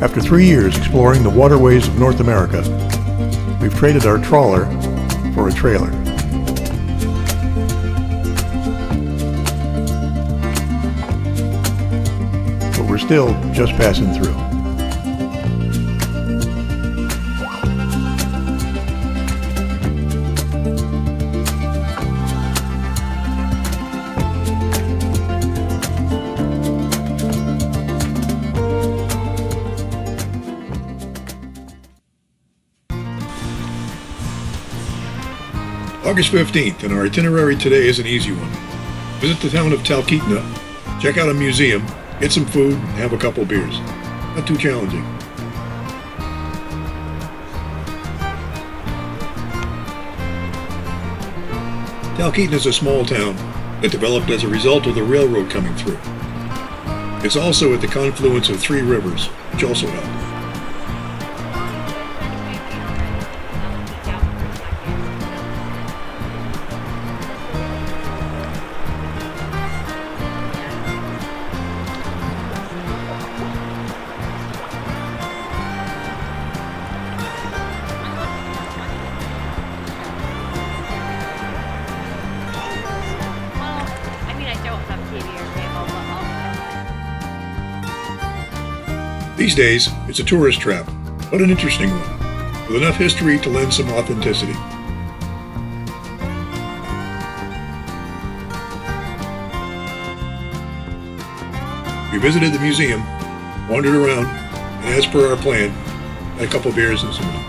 After 3 years exploring the waterways of North America, we've traded our trawler for a trailer. But we're still just passing through. August 15th, and our itinerary today is an easy one. Visit the town of Talkeetna, check out a museum, get some food, and have a couple beers. Not too challenging. Talkeetna is a small town that developed as a result of the railroad coming through. It's also at the confluence of 3 rivers, which also helped. These days, it's a tourist trap, but an interesting one, with enough history to lend some authenticity. We visited the museum, wandered around, and as per our plan, had a couple beers and some milk.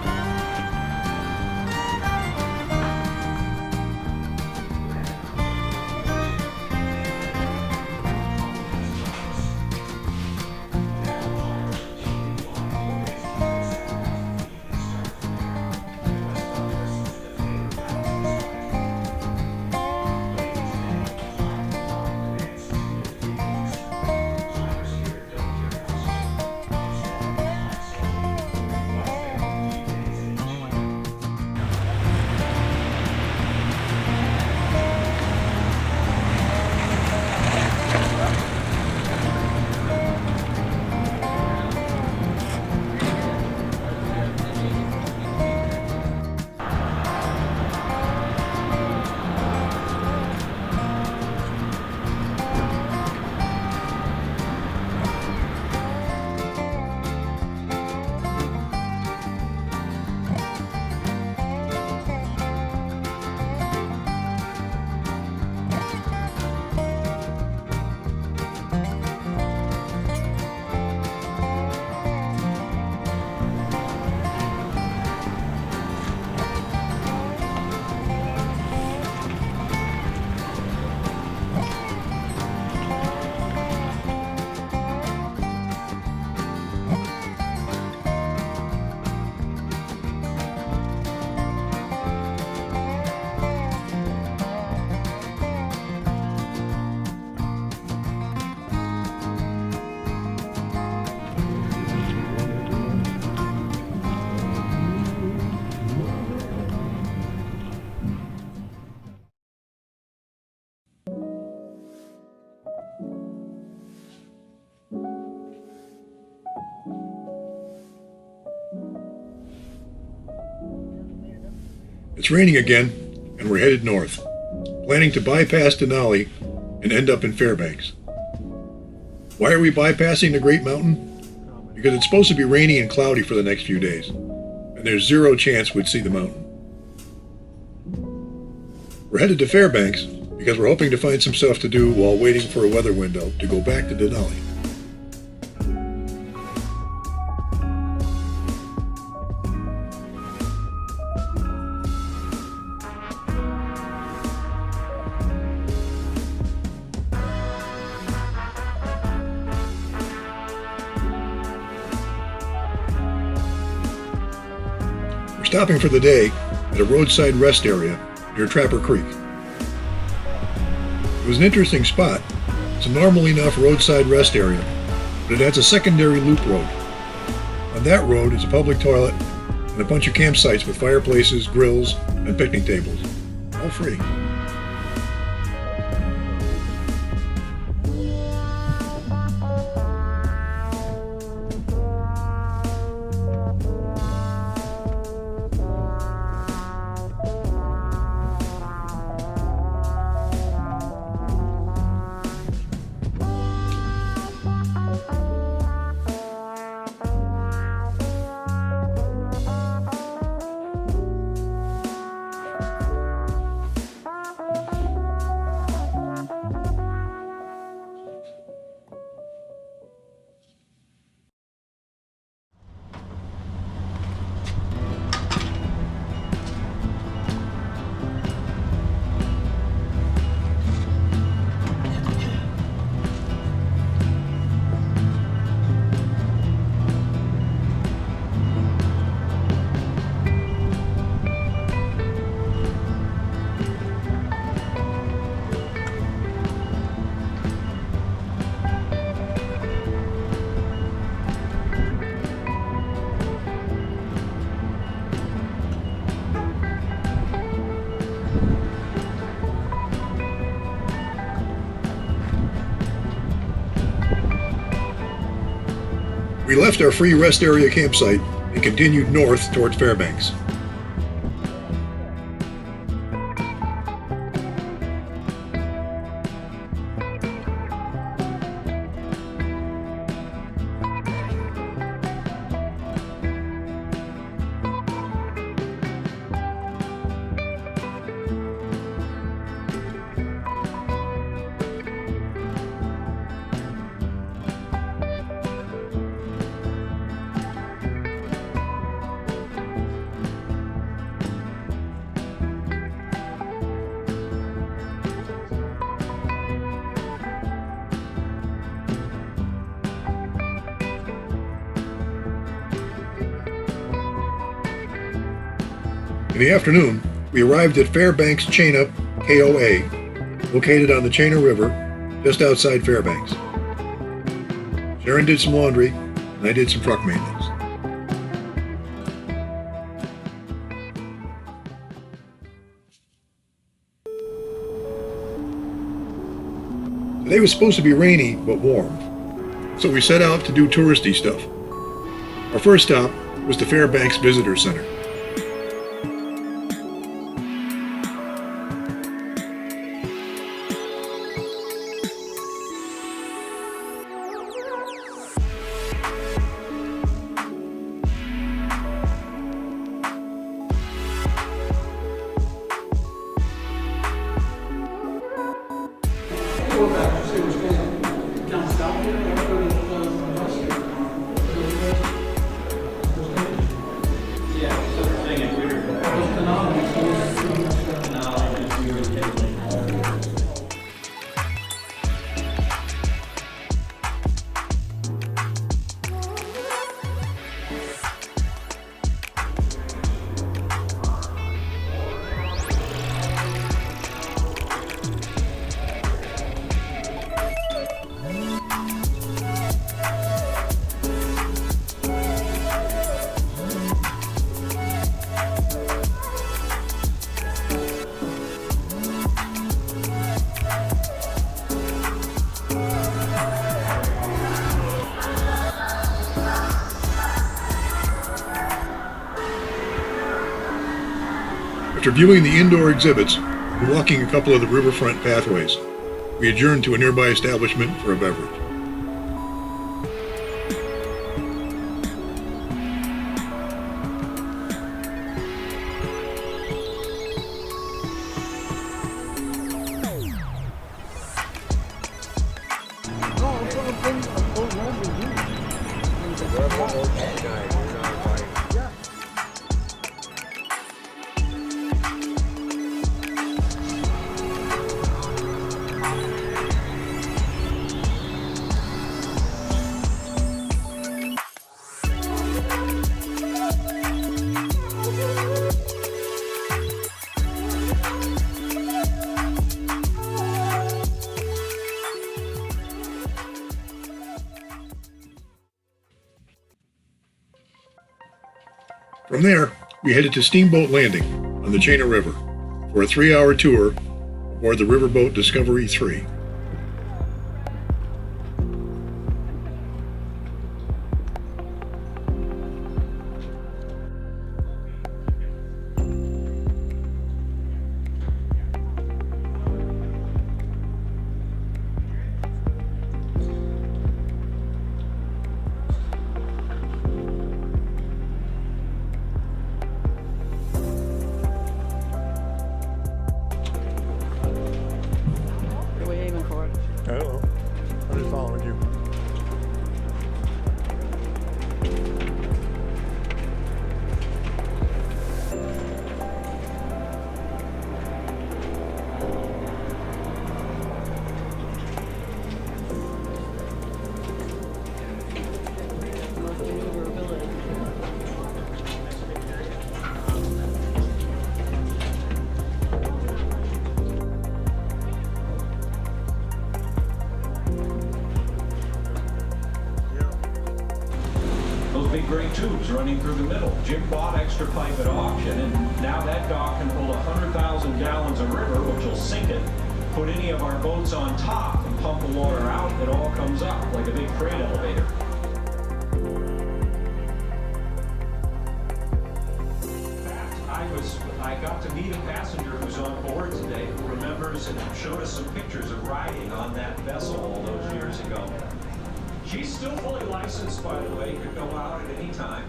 It's raining again, and we're headed north, planning to bypass Denali and end up in Fairbanks. Why are we bypassing the Great Mountain? Because it's supposed to be rainy and cloudy for the next few days, and there's 0 chance we'd see the mountain. We're headed to Fairbanks because we're hoping to find some stuff to do while waiting for a weather window to go back to Denali. We're stopping for the day at a roadside rest area near Trapper Creek. It was an interesting spot. It's a normal enough roadside rest area, but it has a secondary loop road. On that road is a public toilet and a bunch of campsites with fireplaces, grills, and picnic tables, all free. We left our free rest area campsite and continued north towards Fairbanks. In the afternoon, we arrived at Fairbanks Chain-Up KOA, located on the Chainer River, just outside Fairbanks. Sharon did some laundry, and I did some truck maintenance. Today was supposed to be rainy, but warm, so we set out to do touristy stuff. Our first stop was the Fairbanks Visitor Center. After viewing the indoor exhibits and walking a couple of the riverfront pathways, we adjourned to a nearby establishment for a beverage. From there, we headed to Steamboat Landing on the Chainer River for a 3-hour tour aboard the riverboat Discovery 3. I don't know. I'm just following you. Big gray tubes running through the middle. Jim bought extra pipe at auction, and now that dock can hold 100,000 gallons of river, which will sink it. Put any of our boats on top and pump the water out, it all comes up like a big freight elevator. person showed us some pictures of riding on that vessel all those years ago. She's still fully licensed, by the way, could go out at any time.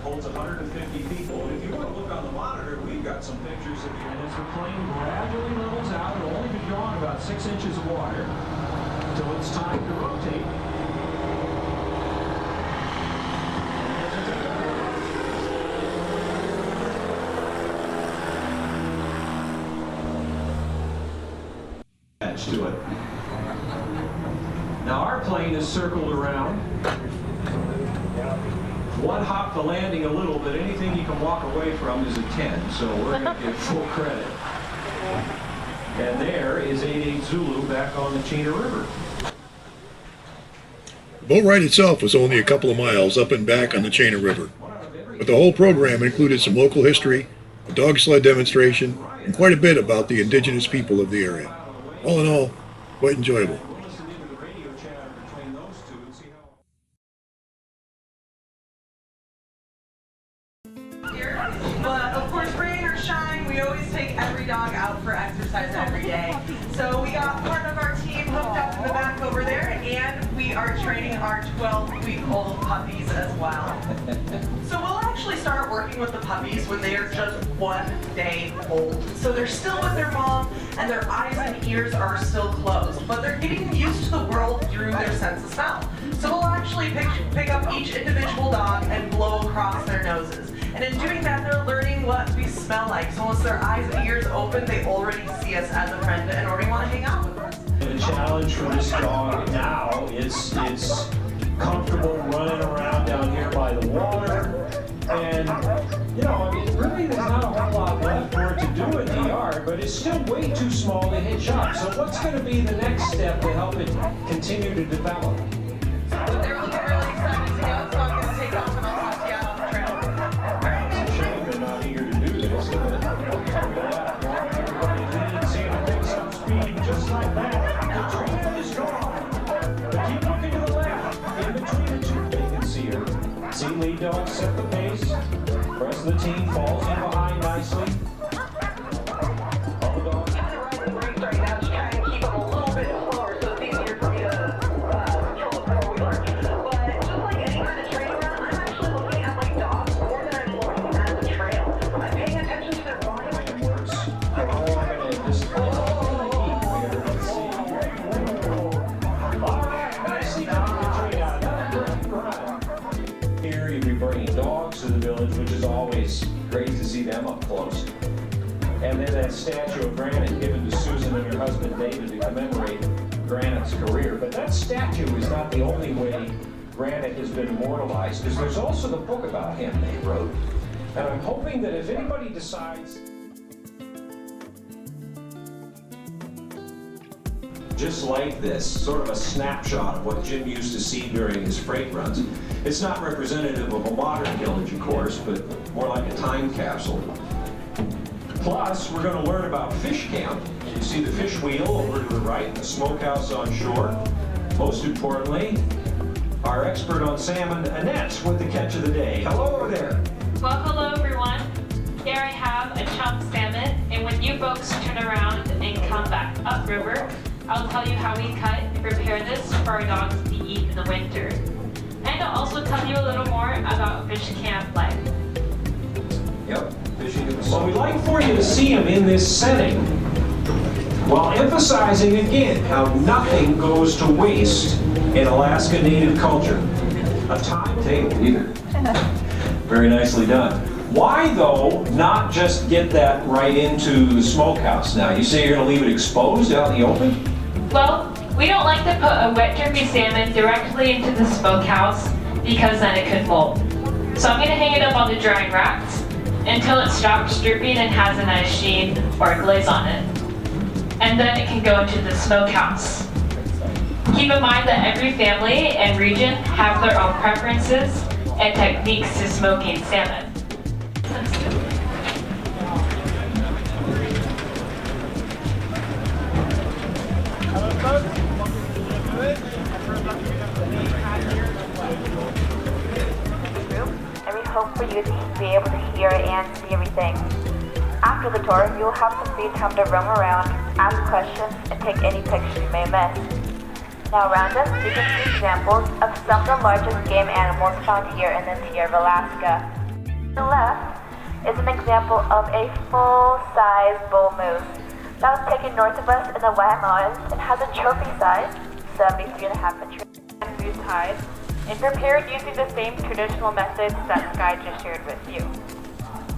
Holds 150 people. And if you want to look on the monitor, we've got some pictures of you. And as the plane gradually levels out, it'll only be drawing about 6 inches of water until it's time to rotate. To it. Now our plane is circled around. One hop the landing a little, but anything you can walk away from is a 10, so we're going to give full credit. And there is 88 Zulu back on the Chena River. The boat ride itself was only a couple of miles up and back on the Chena River, but the whole program included some local history, a dog sled demonstration, and quite a bit about the indigenous people of the area. All in all, quite enjoyable. But of course, rain or shine, we always take every dog out for exercise every day. So we got part of our team hooked up in the back over there, and we are training our 12-week-old puppies as well. So we'll actually start working with the puppies when they are just 1 day old. So they're still with their mom, and their eyes and ears are still closed, but they're getting used to the world through their sense of smell. So we'll actually pick up each individual dog and blow across their noses. And in doing that, they're learning what we smell like. So once their eyes and ears open, they already see us as a friend and already want to hang out with us. The challenge for this dog now is it's comfortable running around down here by the water. And, you know, I mean, really there's not a whole lot left for it to do in the yard, but it's still way too small to hitch up. So what's going to be the next step to help it continue to develop? They're looking really excited to go, so I'm going to take off and I'll talk to you out on the trail. It's a shame they're not eager to do this. Everybody leads in and picks up speed just like that. The trail is gone. But keep looking to the left. In between the two, they can see her. See lead dog set the pace. The rest of the team falls in behind nicely. All the dogs. I'm riding the brakes right now to try and keep them a little bit slower so it's easier for me to control the four-wheeler. But just like any kind of training run, I'm actually looking at my dogs more than I'm looking at the trail. I'm paying attention to their body language. They're all going to just eat there and see. Nicely down the tree out. Another great run. Here you'll be bringing dogs to the village, which is always great to see them up close. And then that statue of Granite given to Susan and her husband David to commemorate Granite's career. But that statue is not the only way Granite has been immortalized, because there's also the book about him they wrote. And I'm hoping that if anybody decides, just like this, sort of a snapshot of what Jim used to see during his freight runs. It's not representative of a modern village, of course, but more like a time capsule. Plus, we're going to learn about fish camp. You see the fish wheel over to the right, the smokehouse on shore. Most importantly, our expert on salmon, Annette, with the catch of the day. Hello there. Well, hello everyone. Here I have a chunk salmon, and when you folks turn around and come back upriver, I'll tell you how we cut and prepare this for our dogs to eat in the winter. And I'll also tell you a little more about fish camp life. Yep, fishing in the summer. Well, we'd like for you to see him in this setting, while emphasizing again how nothing goes to waste in Alaska Native culture. A timetable either. Very nicely done. Why, though, not just get that right into the smokehouse now? You say you're going to leave it exposed out in the open? Well, we don't like to put a wet drippy salmon directly into the smokehouse because then it could mold. So I'm going to hang it up on the drying racks until it stops dripping and has a nice sheen or a glaze on it. And then it can go into the smokehouse. Keep in mind that every family and region have their own preferences and techniques to smoking salmon. And we hope for you to be able to hear and see everything. After the tour, you will have some free time to roam around, ask questions, and take any pictures you may miss. Now around us, you can see examples of some of the largest game animals found here in the interior of Alaska. On the left is an example of a full-size bull moose that was taken north of us in the White Mountains and has a trophy size, 73.5 inches, and moose hide, and prepared using the same traditional methods that Sky just shared with you.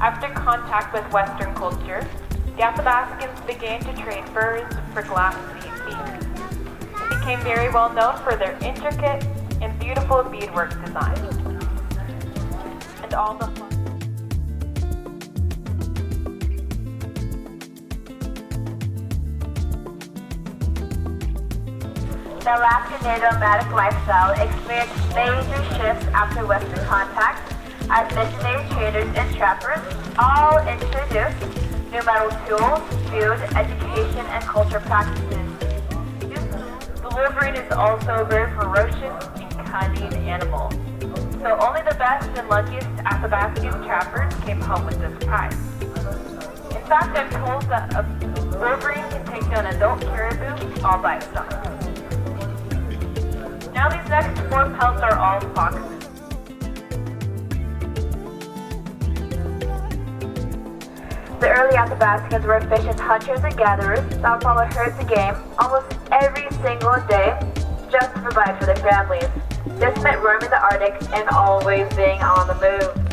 After contact with Western culture, the Athabascans began to trade furs for glass bead beads. It became very well known for their intricate and beautiful beadwork design. And all the The Alaska Native nomadic lifestyle experienced major shifts after Western contact, as missionary traders and trappers all introduced new metal tools, food, education, and culture practices. The wolverine is also a very ferocious and cunning animal, so only the best and luckiest Athabascan trappers came home with this prize. In fact, I'm told that a wolverine can take down an adult caribou all by itself. Now these next 4 pelts are all foxes. The early Athabascans were efficient hunters and gatherers that would follow herds of game almost every single day just to provide for their families. This meant roaming the Arctic and always being on the move.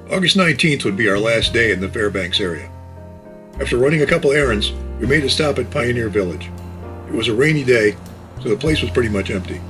August 19th would be our last day in the Fairbanks area. After running a couple errands, we made a stop at Pioneer Village. It was a rainy day, so the place was pretty much empty.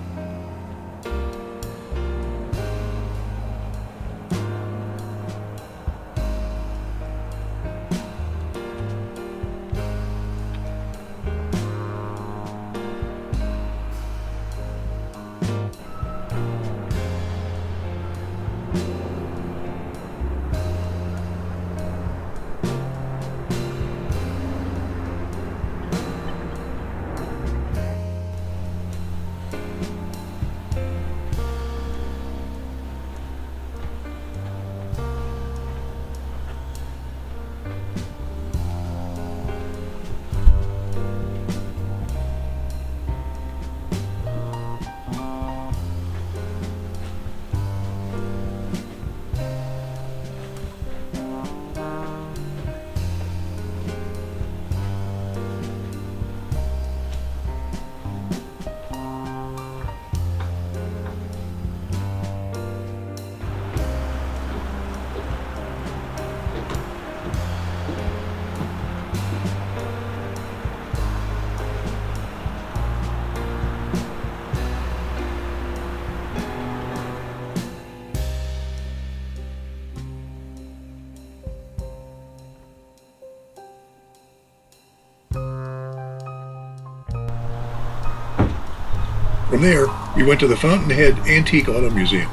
From there, we went to the Fountainhead Antique Auto Museum.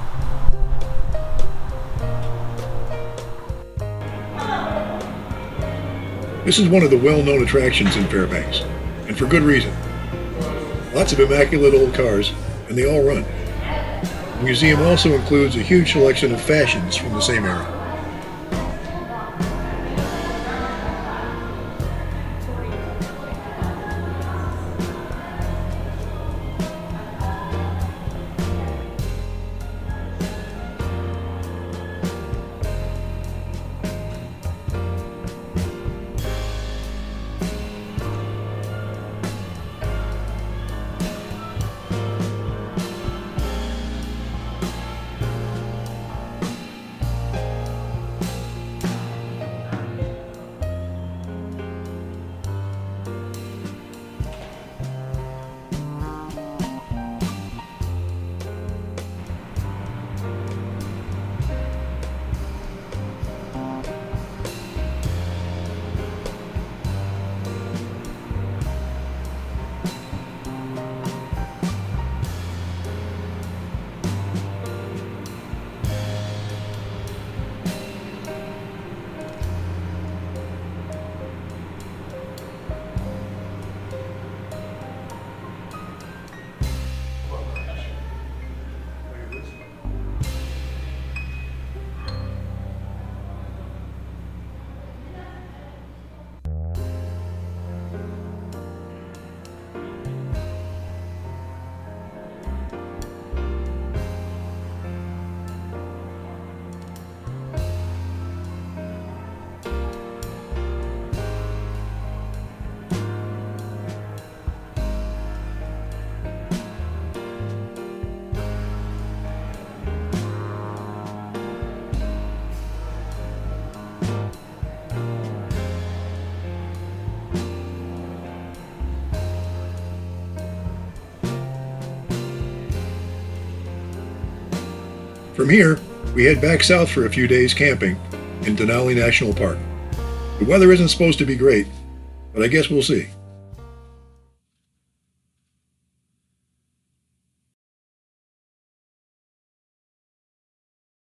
This is one of the well-known attractions in Fairbanks, and for good reason. Lots of immaculate old cars, and they all run. The museum also includes a huge selection of fashions from the same era. From here, we head back south for a few days camping in Denali National Park. The weather isn't supposed to be great, but I guess we'll see.